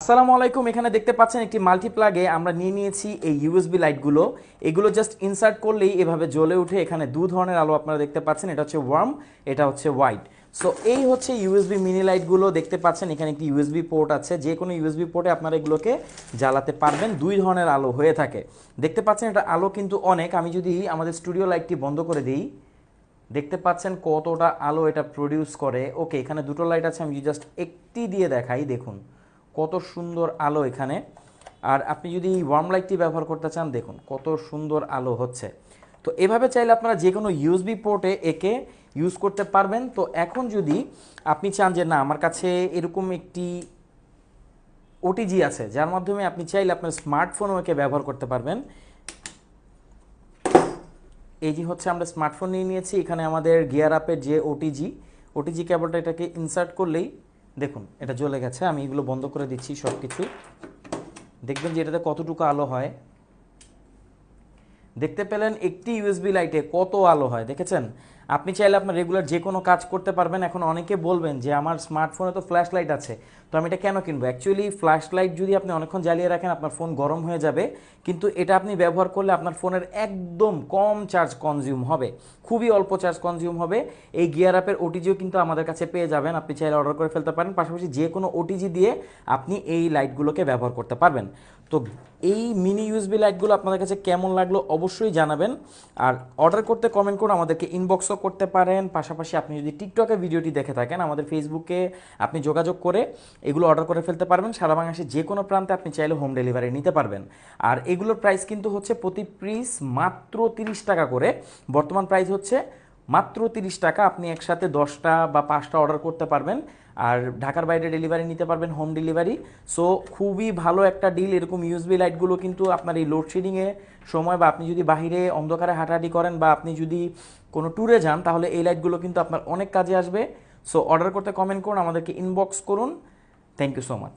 আসসালামু আলাইকুম। এখানে দেখতে পাচ্ছেন একটি মাল্টিপ্লাগে আমরা নিয়ে নিয়েছি এই ইউএসবি লাইটগুলো। এগুলো জাস্ট ইনসার্ট করলেই এভাবে জ্বলে উঠে। এখানে দু ধরনের আলো আপনারা দেখতে পাচ্ছেন, এটা হচ্ছে ওয়ার্ম, এটা হচ্ছে হোয়াইট। সো এই হচ্ছে ইউএসবি মিনি লাইটগুলো দেখতে পাচ্ছেন। এখানে একটি ইউএসবি পোর্ট আছে, যে কোনো ইউএসবি পোর্টে আপনারা এগুলোকে জ্বালাতে পারবেন। দুই ধরনের আলো হয়ে থাকে, দেখতে পাচ্ছেন। এটা আলো কিন্তু অনেক। আমি যদি আমাদের স্টুডিও লাইটটি বন্ধ করে দিই, দেখতে পাচ্ছেন কতটা আলো এটা প্রডিউস করে। ওকে, এখানে দুটো লাইট আছে, আমি জাস্ট একটি দিয়ে দেখাই। দেখুন কত সুন্দর আলো এখানে। আর আপনি যদি ওয়ার্ম লাইটটি ব্যবহার করতে চান, দেখুন কত সুন্দর আলো হচ্ছে। তো এভাবে চাইলে আপনারা যে কোনো ইউএসবি পোর্টে একে ইউজ করতে পারবেন। তো এখন যদি আপনি চান যে না, আমার কাছে এরকম একটি ওটিজি আছে যার মাধ্যমে আপনি চাইলে আপনার স্মার্টফোনও একে ব্যবহার করতে পারবেন। এই যে হচ্ছে আমরা স্মার্টফোন নিয়ে নিয়েছি। এখানে আমাদের গিয়ার আপের যে ওটিজি কেবলটা, এটাকে ইনসার্ট করলেই দেখুন এটা জ্বলে গেছে। আমি এগুলো বন্ধ করে দিচ্ছি সব কিছু। দেখবেন যে এটাতে কতটুকু আলো হয়। দেখতে পেলেন একটি ইউএসবি লাইটে কত আলো হয়, দেখেছেন? আপনি চাইলে আপনার রেগুলার যে কোনো কাজ করতে পারবেন। এখন অনেকে বলবেন যে আমার স্মার্টফোনে তো ফ্ল্যাশ লাইট আছে, তো আমি এটা কেন কিনবো? অ্যাকচুয়ালি ফ্ল্যাশ লাইট যদি আপনি অনেকক্ষণ জ্বালিয়ে রাখেন, আপনার ফোন গরম হয়ে যাবে। কিন্তু এটা আপনি ব্যবহার করলে আপনার ফোনের একদম কম চার্জ কনজিউম হবে, খুবই অল্প চার্জ কনজিউম হবে। এই গিয়ার অ্যাপের ওটিজিও কিন্তু আমাদের কাছে পেয়ে যাবেন, আপনি চাইলে অর্ডার করে ফেলতে পারেন। পাশাপাশি যে কোনো ওটিজি দিয়ে আপনি এই লাইটগুলোকে ব্যবহার করতে পারবেন। তো এই মিনি ইউএসবি লাইটগুলো আপনাদের কাছে কেমন লাগলো অবশ্যই জানাবেন। আর অর্ডার করতে কমেন্ট করে আমাদেরকে ইনবক্সও করতে পারেন। পাশাপাশি আপনি যদি টিকটকে ভিডিওটি দেখে থাকেন, আমাদের ফেসবুকে আপনি যোগাযোগ করে এগুলো অর্ডার করে ফেলতে পারবেন। সারা বাংলাদেশের যে কোনো প্রান্তে আপনি চাইলে হোম ডেলিভারি নিতে পারবেন। আর এগুলোর প্রাইস কিন্তু হচ্ছে প্রতি পিস মাত্র 30 টাকা করে। বর্তমান প্রাইস হচ্ছে মাত্র 30 টাকা। আপনি একসাথে 10টা বা 5টা অর্ডার করতে পারবেন। আর ঢাকার বাইরে ডেলিভারি নিতে পারবেন, হোম ডেলিভারি। সো খুবই ভালো একটা ডিল। এরকম ইউএসবি লাইটগুলো কিন্তু আপনার এই লোডশেডিংয়ের সময়, বা আপনি যদি বাহিরে অন্ধকারে হাঁটাহাঁটি করেন, বা আপনি যদি কোনো ট্যুরে যান, তাহলে এই লাইটগুলো কিন্তু আপনার অনেক কাজে আসবে। সো অর্ডার করতে কমেন্ট করুন, আমাদেরকে ইনবক্স করুন। Thank you so much.